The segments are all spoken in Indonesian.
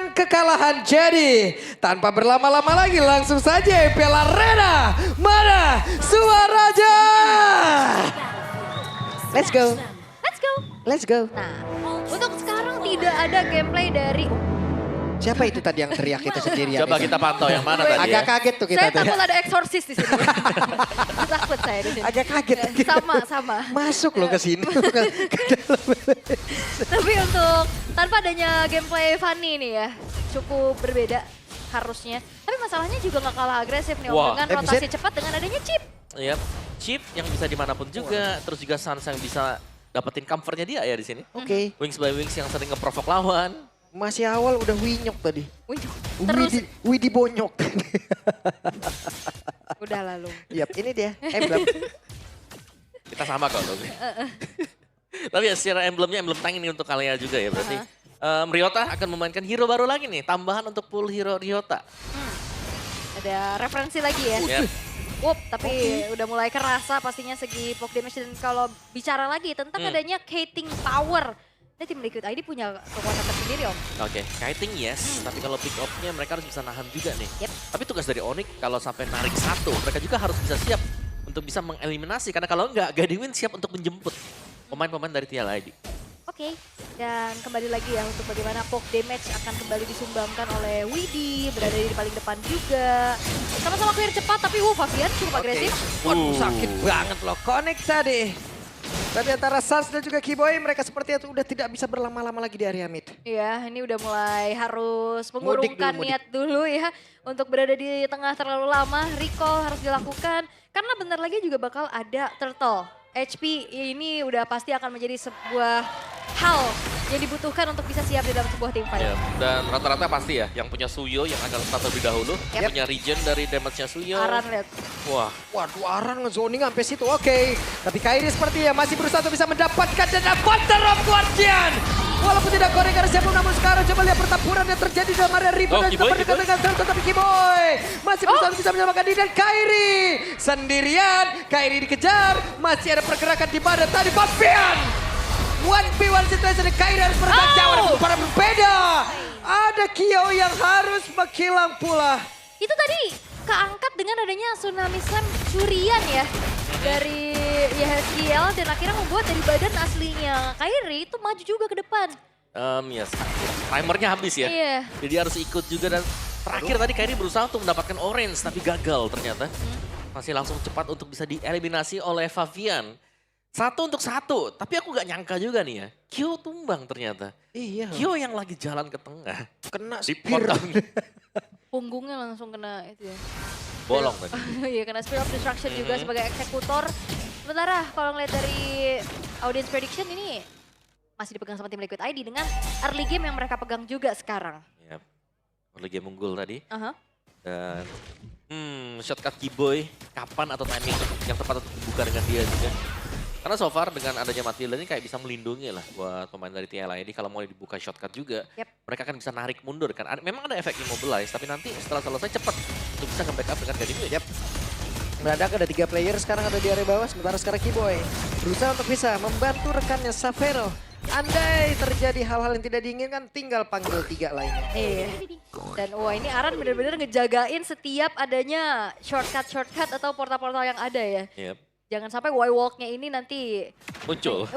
menerima kekalahan. Jadi tanpa berlama-lama lagi langsung saja EPL Arena. Mana Suaraja? Let's go. Let's go. Let's go. Nah, untuk sekarang tidak ada gameplay dari... Siapa itu tadi yang teriak itu sendirian? Coba itu? kita pantau yang mana tadi Agak ya. kaget tuh kita Saya tuh ya. takut ada eksorsis di sini. Takut saya di sini. Agak kaget. Sama. Masuk loh ke sini. Tapi untuk tanpa adanya gameplay funny nih ya, cukup berbeda harusnya. Tapi masalahnya juga nggak kalah agresif nih Om, Wah, dengan rotasi cepat dengan adanya chip. Yap, chip yang bisa dimanapun juga, terus juga Sans yang bisa dapetin comfortnya dia ya di sini. Oke. Wings by Wings yang sering ngeprovok lawan. Masih awal udah winyok tadi. Wih, terus Widi bonyok. udah lalu. Yap, ini dia emblem. Kita sama kok. Tapi ya secara emblemnya emblem tank ini untuk kalian juga ya berarti. Ryota akan memainkan hero baru lagi nih, tambahan untuk pool hero Ryota. Ada referensi lagi ya. Yap. Tapi udah mulai kerasa pastinya segi poke damage. Dan kalau bicara lagi tentang adanya kiting power. Ini tim Liquid ID punya kekuatan tersendiri Om. Oke, kiting yes, tapi kalau pick up-nya mereka harus bisa nahan juga nih. Yep. Tapi tugas dari Onyx kalau sampai narik satu, mereka juga harus bisa siap untuk bisa mengeliminasi. Karena kalau enggak, Guardian siap untuk menjemput pemain-pemain dari TLID. Oke, dan kembali lagi ya untuk bagaimana poke damage akan kembali disumbangkan oleh Widi, berada di paling depan juga. Sama-sama clear cepat, tapi Favian cukup agresif. Waduh, sakit banget loh. Connect tadi. Tapi antara Sans dan juga Kiboy mereka seperti itu udah tidak bisa berlama-lama lagi di area mid. Iya, ini udah mulai harus mengurungkan Mudik. niat dulu ya. Untuk berada di tengah terlalu lama, recall harus dilakukan. Karena bentar lagi juga bakal ada turtle. HP ini udah pasti akan menjadi sebuah hal yang dibutuhkan untuk bisa siap di dalam sebuah tim fight. Ya, dan rata-rata pasti ya, yang punya Suyo yang akan start lebih dahulu, Yep. punya regen dari damage-nya Suyo. Aran lihat. Wah, Waduh, Aran ngezoning sampai situ. Oke. Tapi Kairi seperti ya masih berusaha untuk bisa mendapatkan dan Thunder of Guardian. Walaupun tidak korek karena siapapun, namun sekarang coba lihat pertempuran yang terjadi dalam area Riven dan Kiboy, juga dengan Turtle. Tapi Kiboy masih berusaha untuk bisa menyelamatkan diri dan Kairi sendirian. Kairi dikejar, masih ada pergerakan di mana tadi Fabian. 1v1 situation dan Kairi harus bertanggung jawab. Para berbeda. Ada Kyo yang harus menghilang pula. Itu tadi keangkat dengan adanya tsunami slam curian ya. Dari YHSGL dan akhirnya membuat dari badan aslinya Kairi itu maju juga ke depan. yes. Timernya habis ya. Iya. Jadi harus ikut juga dan terakhir tadi Kairi berusaha untuk mendapatkan orange tapi gagal ternyata. Masih langsung cepat untuk bisa dieliminasi oleh Favian. 1 untuk 1, tapi aku gak nyangka juga nih ya. Kyo tumbang ternyata. Iya. Kyo yang lagi jalan ke tengah. Kena spear. Dipotong. Punggungnya langsung kena itu ya. Bolong tadi. Iya, kena Spear of Destruction juga sebagai eksekutor. Sementara kalau ngeliat dari audience prediction ini masih dipegang sama tim Liquid ID dengan early game yang mereka pegang juga sekarang. Yap. Early game unggul tadi. Aha. Dan shortcut Kiboy kapan atau timing yang tepat untuk dibuka dengan dia juga. Karena so far dengan adanya Matilda ini kayak bisa melindungi lah buat pemain dari TLI ini kalau mau dibuka shortcut juga. Yep. Mereka kan bisa narik mundur kan. Memang ada efek immobilize tapi nanti setelah selesai cepat untuk bisa nge-backup dengan Guardian. Yap. Mendadak ada 3 player sekarang ada di area bawah. Sementara sekarang Kiboy berusaha untuk bisa membantu rekannya Savero. Andai terjadi hal-hal yang tidak diinginkan tinggal panggil 3 lainnya. Iya. Dan wah ini Aran bener-bener ngejagain setiap adanya shortcut atau portal-portal yang ada ya. Yep. Jangan sampai Y-Walk-nya ini nanti muncul,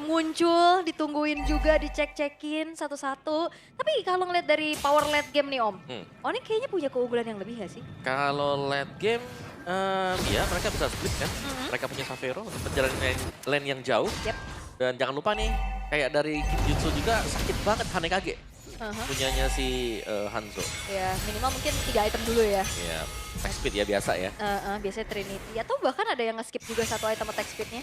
ditungguin juga, dicek-cekin satu-satu. Tapi kalau ngeliat dari power late game nih Om, Onyx kayaknya punya keunggulan yang lebih gak sih? Kalau late game, ya mereka bisa split kan. Mereka punya Savero untuk perjalanan lane yang jauh. Yep. Dan jangan lupa nih, kayak dari Jutsu juga sakit banget Hanekage. Punyanya si Hanzo. Ya minimal mungkin 3 item dulu ya. Ya, attack speed ya biasa ya. Biasanya Trinity. Atau bahkan ada yang nge-skip juga 1 item attack speednya.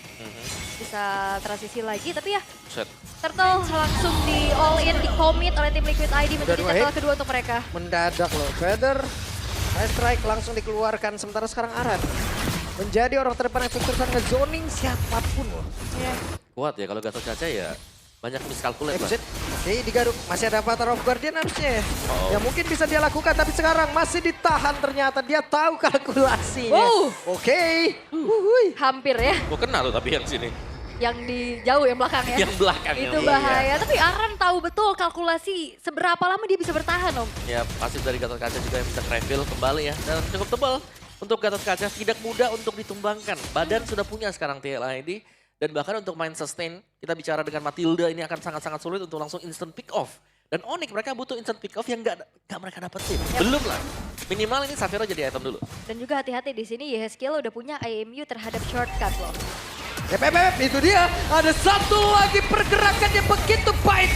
Bisa transisi lagi, tapi ya Set. Turtle langsung di all in, di commit oleh tim Liquid ID menjadi turtle kedua untuk mereka. Mendadak loh. Feather, high strike langsung dikeluarkan. Sementara sekarang Aran menjadi orang terdepan yang terus ngezoning siapapun loh. Kuat ya kalau Gatot Kaca ya. Banyak miskalkulat lah. Oke, digaruk. Masih ada Avatar of Guardian harusnya. Ya mungkin bisa dia lakukan, tapi sekarang masih ditahan ternyata. Dia tahu kalkulasinya. Wow. Oke. Hampir ya. Gua kena tuh tapi yang sini. yang di jauh yang belakang ya. Yang belakang. Itu yang bahaya, tapi Aran tahu betul kalkulasi seberapa lama dia bisa bertahan Om. Ya, pasif dari Gatot Kaca juga yang bisa reveal kembali ya. Dan cukup tebal untuk Gatot Kaca, tidak mudah untuk ditumbangkan. Badan sudah punya sekarang TLID. Dan bahkan untuk main sustain, kita bicara dengan Matilda ini akan sangat-sangat sulit untuk langsung instant pick off. Dan Onyx mereka butuh instant pick off yang nggak mereka dapetin. Belum lah. Minimal ini Safiro jadi item dulu. Dan juga hati-hati di sini Yehezkiel udah punya IMU terhadap shortcut loh. Itu dia. Ada satu lagi pergerakan yang begitu baik.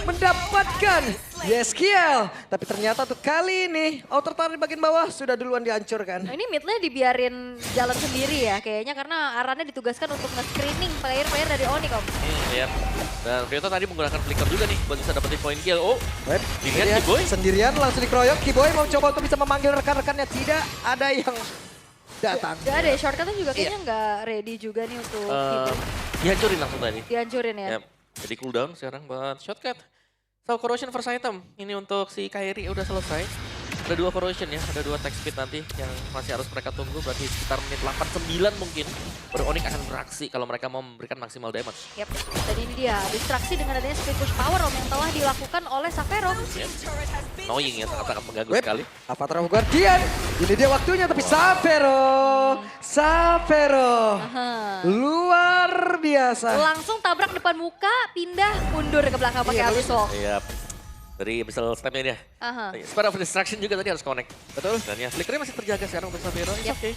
Mendapatkan Yehezkiel. Tapi ternyata untuk kali ini, outer tower di bagian bawah sudah duluan dihancurkan. Nah, ini midnya dibiarin jalan sendiri ya kayaknya karena Arannya ditugaskan untuk nge-screening player-player dari Onyx Om. Iya. Dan Ryota tadi menggunakan flicker juga nih buat bisa dapetin point kill. Oh, Lihat lihat Kiboy. sendirian langsung dikeroyok. Kiboy mau coba untuk bisa memanggil rekan-rekannya. Tidak ada yang datang. Gak ada ya, shortcutnya juga kayaknya nggak ready juga nih untuk Kiboy. Dihancurin langsung tadi. Dihancurin ya. Yap. Jadi cooldown sekarang buat shortcut. So, corrosion first item. Ini untuk si Kairi udah selesai. Ada 2 corrosion ya, ada 2 attack speed nanti yang masih harus mereka tunggu. Berarti sekitar menit 8-9 mungkin. Baru Onyx akan beraksi kalau mereka mau memberikan maksimal damage. Yap. Dan ini dia, distraksi dengan adanya split push power Om yang telah dilakukan oleh Safero. Yep. Annoying ya, sangat-sangat mengganggu Web. sekali. Avatar of Guardian. Ini dia waktunya tapi Safero. Aha. Luar biasa. Langsung tabrak depan muka, pindah, mundur ke belakang pakai Abyss Walk. Iya. Dari Abyssal stepnya dia. Aha. Speed of Destruction juga tadi harus connect. Betul. Dan ya, flickernya masih terjaga sekarang untuk Safiro. It's Yep. okay.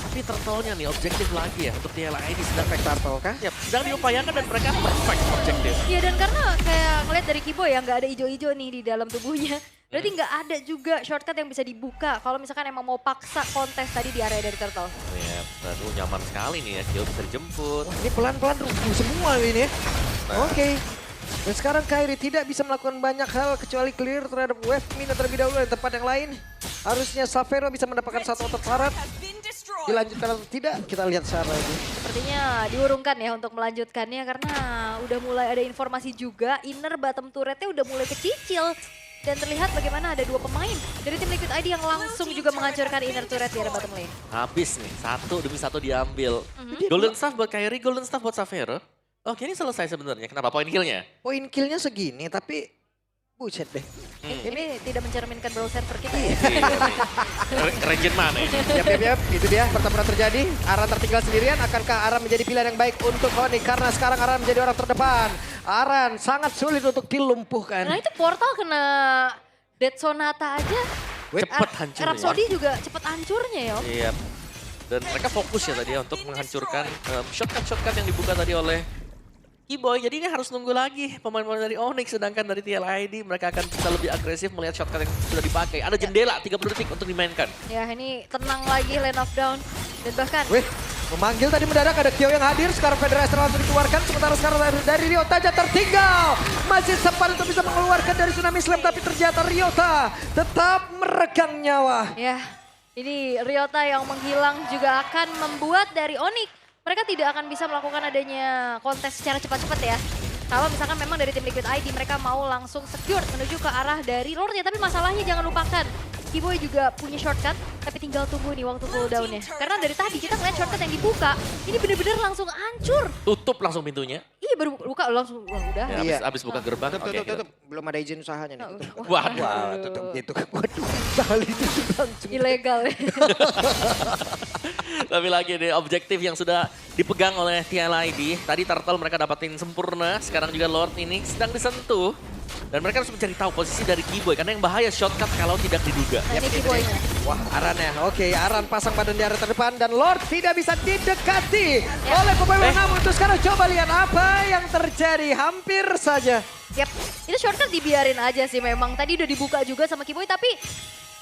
Tapi turtle-nya nih, objektif lagi ya untuk TLID sedang Turtle kah? Yap, sedang diupayakan dan mereka perfect objektif. Iya dan karena kayak ngeliat dari Kiboy ya nggak ada ijo-ijo nih di dalam tubuhnya. Berarti nggak ada juga shortcut yang bisa dibuka kalau misalkan emang mau paksa kontes tadi di area dari Turtle. Iya, aduh nyaman sekali nih ya, kill bisa dijemput. Wah, ini pelan-pelan rubuh semua ini ya. Nah. Oke. Dan sekarang Kairi tidak bisa melakukan banyak hal kecuali clear terhadap wave mina terlebih dahulu di tempat yang lain. Harusnya Safero bisa mendapatkan satu otot syarat. Dilanjutkan atau tidak, kita lihat secara ini. Sepertinya diurungkan ya untuk melanjutkannya karena udah mulai ada informasi juga inner bottom turretnya udah mulai kecicil. Dan terlihat bagaimana ada 2 pemain dari tim Liquid ID yang langsung juga menghancurkan inner turret di area bottom lane. Habis nih, satu demi satu diambil. Golden Staff buat Kairi, Golden Staff buat Safiro. Oke, ini selesai sebenarnya. Kenapa poin killnya? Poin killnya segini, tapi buset deh. Ini tidak mencerminkan brawl server kita ya. Regen mana ya? Yap, itu dia pertempuran terjadi. Aran tertinggal sendirian, akankah Aran menjadi pilihan yang baik untuk Onyx? Karena sekarang Aran menjadi orang terdepan. Aran sangat sulit untuk dilumpuhkan. Nah itu portal kena Dead Sonata aja. Cepet hancurnya. Rhapsody juga cepet hancurnya ya Om. Iya. Dan mereka fokus ya tadi ya untuk menghancurkan shortcut-shortcut yang dibuka tadi oleh Kiboy. Jadi ini harus nunggu lagi pemain-pemain dari Onyx. Sedangkan dari TLID mereka akan bisa lebih agresif melihat shortcut yang sudah dipakai. Ada jendela 30 detik untuk dimainkan. Ya ini tenang lagi lane of down. Dan bahkan Wih, memanggil tadi mendadak ada Kyo yang hadir. Sekarang Federasi langsung dikeluarkan. Sementara sekarang dari Ryota aja tertinggal. Masih sempat untuk bisa mengeluarkan dari Tsunami Slam. Tapi ternyata Ryota tetap meregang nyawa. ya ini Ryota yang menghilang juga akan membuat dari Onyx mereka tidak akan bisa melakukan adanya kontes secara cepat-cepat ya. Kalau misalkan memang dari tim Liquid ID mereka mau langsung secure menuju ke arah dari Lordnya. Tapi masalahnya jangan lupakan, Kiboy juga punya shortcut, tapi tinggal tunggu nih waktu cooldownnya. Karena dari tadi kita ngeliat shortcut yang dibuka, ini bener-bener langsung hancur. Tutup langsung pintunya. Iya baru buka langsung, wah udah. Ya, Iya. abis buka gerbang. Tutup, oke, tutup. Belum ada izin usahanya nih. Tutup. Waduh. Wah, tutup gitu. Waduh, kali tutup langsung. Ilegal ya. Tapi lagi deh, objektif yang sudah dipegang oleh TLID. Tadi Turtle mereka dapatin sempurna, sekarang juga Lord ini sedang disentuh. Dan mereka harus mencari tahu posisi dari Kiboy, karena yang bahaya shortcut kalau tidak diduga. Nah ini Kiboynya. Wah, Aran ya. Oke, Aran pasang badan di area terdepan dan Lord tidak bisa didekati oleh pemain namun itu sekarang coba lihat apa yang terjadi. Hampir saja. Yap, itu shortcut dibiarin aja sih memang. Tadi udah dibuka juga sama Kiboy, tapi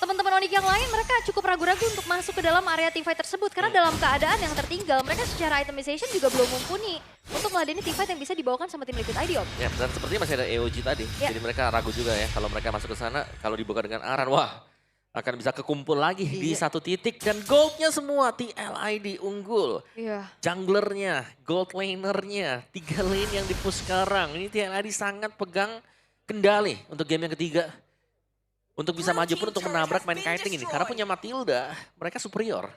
teman-teman Onyx yang lain mereka cukup ragu-ragu untuk masuk ke dalam area teamfight tersebut. Karena dalam keadaan yang tertinggal, mereka secara itemization juga belum mumpuni untuk meladeni teamfight yang bisa dibawakan sama tim Liquid ID, Om. Ya, dan sepertinya masih ada EOG tadi. Ya. Jadi mereka ragu juga ya kalau mereka masuk ke sana, kalau dibuka dengan Aran, wah akan bisa kekumpul lagi di satu titik. Dan goldnya semua TLID unggul. Iya. Junglernya, gold lanernya, 3 lane yang di-push sekarang. Ini TLID sangat pegang kendali untuk game yang ketiga. Untuk bisa maju pun untuk menabrak main kiting ini. Karena punya Matilda, mereka superior.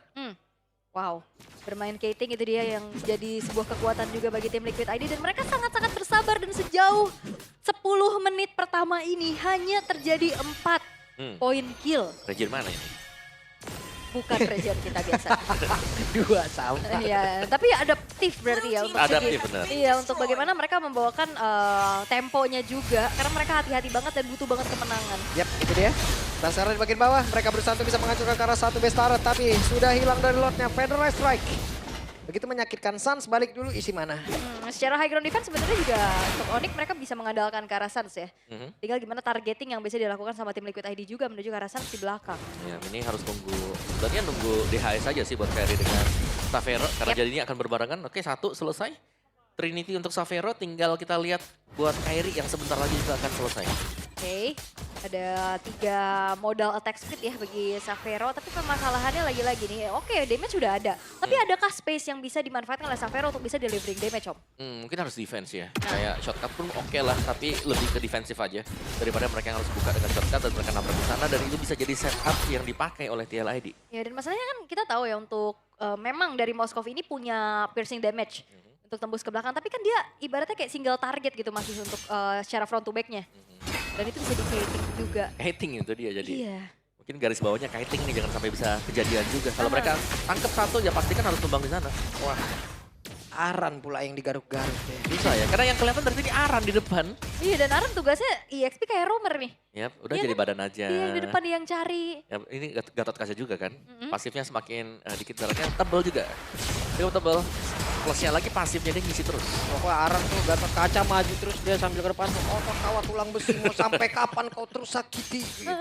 Wow, bermain Kating itu dia yang jadi sebuah kekuatan juga bagi tim Liquid ID. Dan mereka sangat-sangat bersabar dan sejauh 10 menit pertama ini hanya terjadi 4 poin kill. Region mana ini? Bukan region kita biasa. 2 sama. Iya, tapi adaptif berarti ya untuk Adaptif, segi- benar. Iya, untuk bagaimana mereka membawakan temponya juga karena mereka hati-hati banget dan butuh banget kemenangan. Yap, itu dia. Dan sekarang di bagian bawah, mereka berusaha untuk bisa menghancurkan ke arah satu base turret, tapi sudah hilang dari lordnya Federalized Strike. Begitu menyakitkan Suns, balik dulu isi mana. Secara high ground defense sebenarnya juga untuk Onyx mereka bisa mengandalkan ke arah Suns ya. Tinggal gimana targeting yang bisa dilakukan sama tim Liquid ID juga menuju ke arah Suns di belakang. Ya, ini harus sebenarnya nunggu DHS aja sih buat carry dengan Xavero. Karena Yep. jadinya akan berbarengan. Oke, 1 selesai. Trinity untuk Xavero, tinggal kita lihat buat Kairi yang sebentar lagi juga akan selesai. Oke, ada 3 modal attack speed ya bagi Xavero. Tapi permasalahannya lagi-lagi nih, oke damage sudah ada. Tapi adakah space yang bisa dimanfaatkan oleh Xavero untuk bisa delivering damage, Om? Mungkin harus defense ya. Kayak shortcut pun oke lah, tapi lebih ke defensif aja. Daripada mereka yang harus buka dengan shortcut dan mereka nabrak di sana. Dan itu bisa jadi setup yang dipakai oleh TLID. Ya dan masalahnya kan kita tahu ya untuk memang dari Moskov ini punya piercing damage untuk tembus ke belakang. Tapi kan dia ibaratnya kayak single target gitu masih untuk secara front to backnya. Dan itu bisa di-gating juga. Kiting itu dia jadi. Iya. Mungkin garis bawahnya kiting nih, jangan sampai bisa kejadian juga. Kalau mereka tangkap 1 ya pastikan harus tumbang di sana. Wah, Aran pula yang digaruk-garuk ya. Bisa ya, karena yang kelihatan dari sini Aran di depan. Iya dan Aram tugasnya EXP kayak roamer nih. Yap, udah Iya jadi kan? badan aja. Dia yang di depan dia yang cari. Ya, ini Gatot Kaca juga kan. Pasifnya semakin dikit jaraknya, tebel juga. Cukup tebel. Plusnya lagi pasifnya dia ngisi terus. Pokoknya Aran tuh Gatot Kaca maju terus dia sambil ke depan. Otot kawat tulang besi, mau sampai kapan kau terus sakiti? Gitu.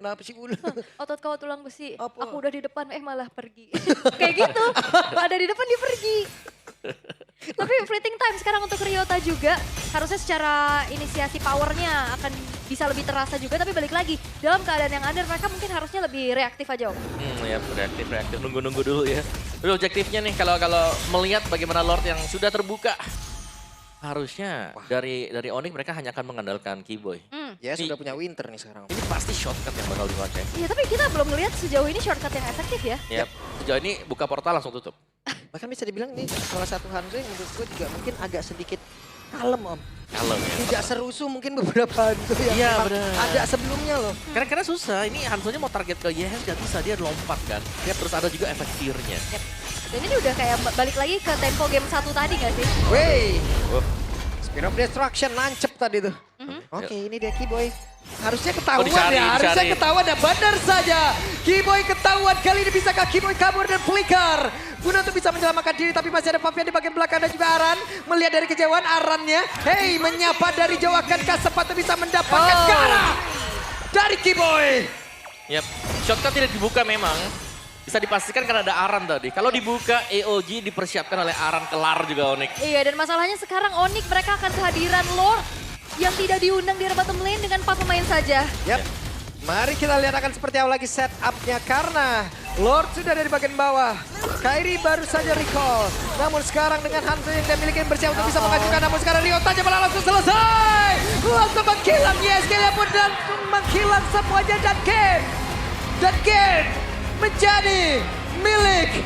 Kenapa sih Bul? Otot kawat tulang besi. Apa? Aku udah di depan malah pergi. Kayak gitu. Ada di depan dia pergi. Tapi fleeting time sekarang untuk Ryota juga. Harusnya secara inisiasi powernya akan bisa lebih terasa juga. Tapi balik lagi, dalam keadaan yang under mereka mungkin harusnya lebih reaktif aja Om. Ya reaktif. Nunggu-nunggu dulu ya. Tapi objektifnya nih kalau melihat bagaimana Lord yang sudah terbuka. Harusnya dari Onyx mereka hanya akan mengandalkan Keyboy. Ya sudah punya Winter nih sekarang. Ini pasti shortcut yang bakal dipakai. Iya tapi kita belum melihat sejauh ini shortcut yang efektif ya. Yap. Sejauh ini buka portal langsung tutup. Bahkan bisa dibilang ini salah satu Hanzo yang menurut gue juga mungkin agak sedikit kalem Om. Kalem ya. Tidak serusuh mungkin beberapa Hanzo yang Iya, memang benar. ada sebelumnya loh. Karena susah, ini Hanzo-nya mau target ke Yehem gak bisa, dia lompat kan. Ya, terus ada juga efek fear-nya. Yap. Dan ini udah kayak balik lagi ke tempo game 1 tadi gak sih? Wey, Oh, Spear of Destruction nancep tadi tuh. Oke, ini dia Keyboy. Harusnya ketahuan dicari, ya, harusnya dicari. ketahuan ya. Benar saja. Keyboy ketahuan, kali ini bisakah Keyboy kabur dan flicker. Guna untuk bisa menyelamatkan diri, tapi masih ada Fabian di bagian belakang dan juga Aran. Melihat dari kejauhan Arannya, hey menyapa dari jauh akankah sepatu bisa mendapatkan Gara dari Keyboy. Yap, shortcut tidak dibuka memang. Bisa dipastikan karena ada Aran tadi. Kalau dibuka, EOG dipersiapkan oleh Aran, kelar juga Onyx. Iya dan masalahnya sekarang Onyx mereka akan kehadiran Lord yang tidak diundang di bottom lane dengan 4 pemain saja. Yap. Mari kita lihat akan seperti apa lagi setup-nya karena Lord sudah ada di bagian bawah. Kairi baru saja recall. Namun sekarang dengan Hanzo yang dia miliki bersiap untuk bisa mengajukan. Namun sekarang Ryota malah langsung selesai. Langsung menghilang YSG-nya pun dan menghilang semuanya dan game. Dan game menjadi milik